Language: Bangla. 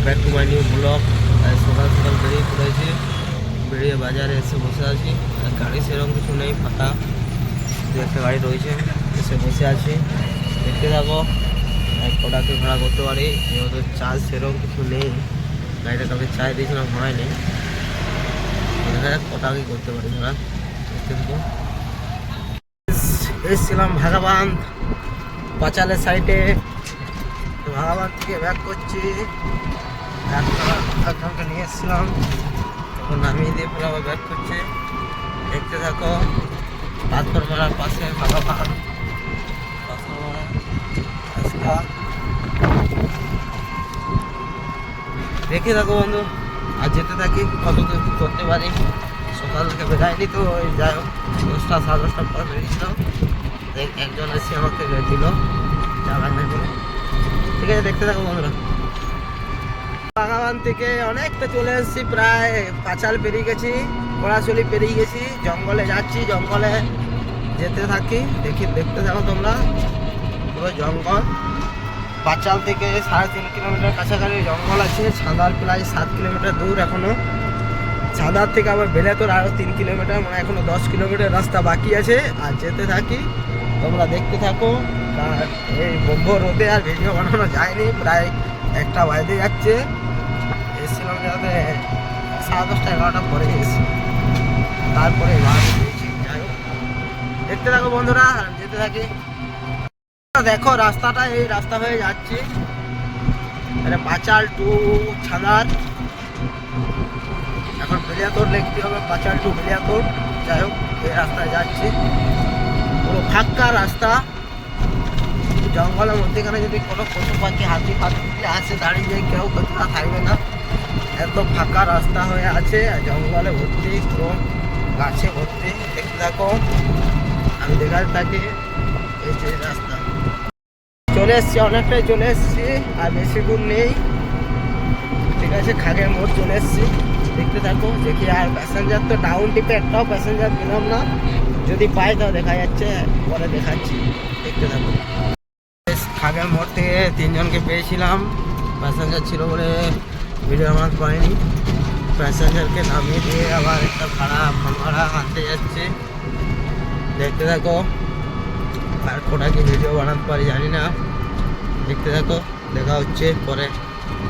Back to my new blog. সকাল সকাল বেরিয়ে পড়েছি, বেরিয়ে বাজারে এসে বসে আছি। গাড়ি সেরকম কিছু নেই, ফাঁকা। দু একটা গাড়ি রয়েছে, এসে বসে আছি। দেখতে থাকো কটাকে ভাড়া করতে পারি, যেহেতু চার্জ সেরকম কিছু নেই। গাড়িটা কাউকে চার্জ দিয়েছিলাম, ভাড়ায় নেই। দেখা যাক কটাকে করতে পারি ভাড়া। দেখতে থাকো। এসেছিলাম ভাগাবান পাঁচালের সাইডে, ভাগাবান থেকে ব্যাক করছি। একজনকে নিয়ে এসেছিলাম, তখন নামিয়ে দিয়ে পুরো আবার ব্যাক করছে। দেখতে থাকো। পাথর মারার পাশে ভাগাবান, দেখে থাকো বন্ধু। আর যেতে থাকি কত কি করতে পারি। সকাল থেকে বেরাইনি তো, ওই যাই হোক 10টা 10:30টার পর বেরিয়েছিলাম। একজন এসে আমাকে দিল চালান করে। ঠিক আছে, দেখতে থাকো বন্ধুরা। বাগাবান থেকে অনেকটা চলে এসেছি, প্রায় পাঁচাল পেরিয়ে গেছি, পড়াশলি পেরিয়ে গেছি। জঙ্গলে যাচ্ছি, জঙ্গলে যেতে থাকি। দেখতে থাকো তোমরা। পুরো জঙ্গল। পাঁচাল থেকে 3.5 কিলোমিটার কাছাকাছি জঙ্গল আছে। ছাদার প্রায় 7 কিলোমিটার দূর এখনো। ছাদার থেকে আবার বেলাতোর আরও 3 কিলোমিটার, মানে এখনো 10 কিলোমিটার রাস্তা বাকি আছে। আর যেতে থাকি, তোমরা দেখতে থাকো। কারণ এই বম্ব রোদে আর ভিডিও বানানো যায়নি, প্রায় 1টা বাজতে যাচ্ছে। এসেছিলাম যাতে 10:30 11টা পরে এসেছি, তারপরে যাই হোক দেখতে থাকো বন্ধুরা, যেতে থাকি। দেখো রাস্তাটা, এই রাস্তা হয়ে যাচ্ছি পাঁচাল টু ছাদার। এখন বেলিয়াতোর লিখতে হবে, পাঁচাল টু বেলিয়াতোর। যাই হোক এই রাস্তায় যাচ্ছি, পুরো ফাঁকা রাস্তা। জঙ্গলের মধ্যেখানে যদি কোনো পশু পাখি হাতি ফাতি আসে দাঁড়িয়ে যায়, কেউ কোথাও থাকবে না। এত ফাঁকা রাস্তা হয়ে আছে, আর জঙ্গলে ভর্তি, পুরো গাছে ভর্তি। দেখতে থাকো, আমি দেখাতে থাকি। এই যে রাস্তা চলে এসছি, অনেকটাই চলে এসছি, আর বেশি দূর নেই। ঠিক আছে, খাগের মোড় চলে এসছি। দেখতে থাকো, দেখি। আর প্যাসেঞ্জার তো ডাউন টিপে একটাও প্যাসেঞ্জার পেলাম না। যদি পাই তাও দেখা যাচ্ছে, পরে দেখাচ্ছি। দেখতে থাকো। খাগের মোড় থেকে 3জনকে পেয়েছিলাম, প্যাসেঞ্জার ছিল বলে ভিডিও আমার করেনি। প্যাসেঞ্জারকে নামিয়ে দিয়ে আবার একটা ফোন ভাড়া আনতে যাচ্ছে। দেখতে থাকো। আর কোটা কি ভিডিও বানাতে পারি জানি না। দেখতে থাকো, দেখা হচ্ছে পরে।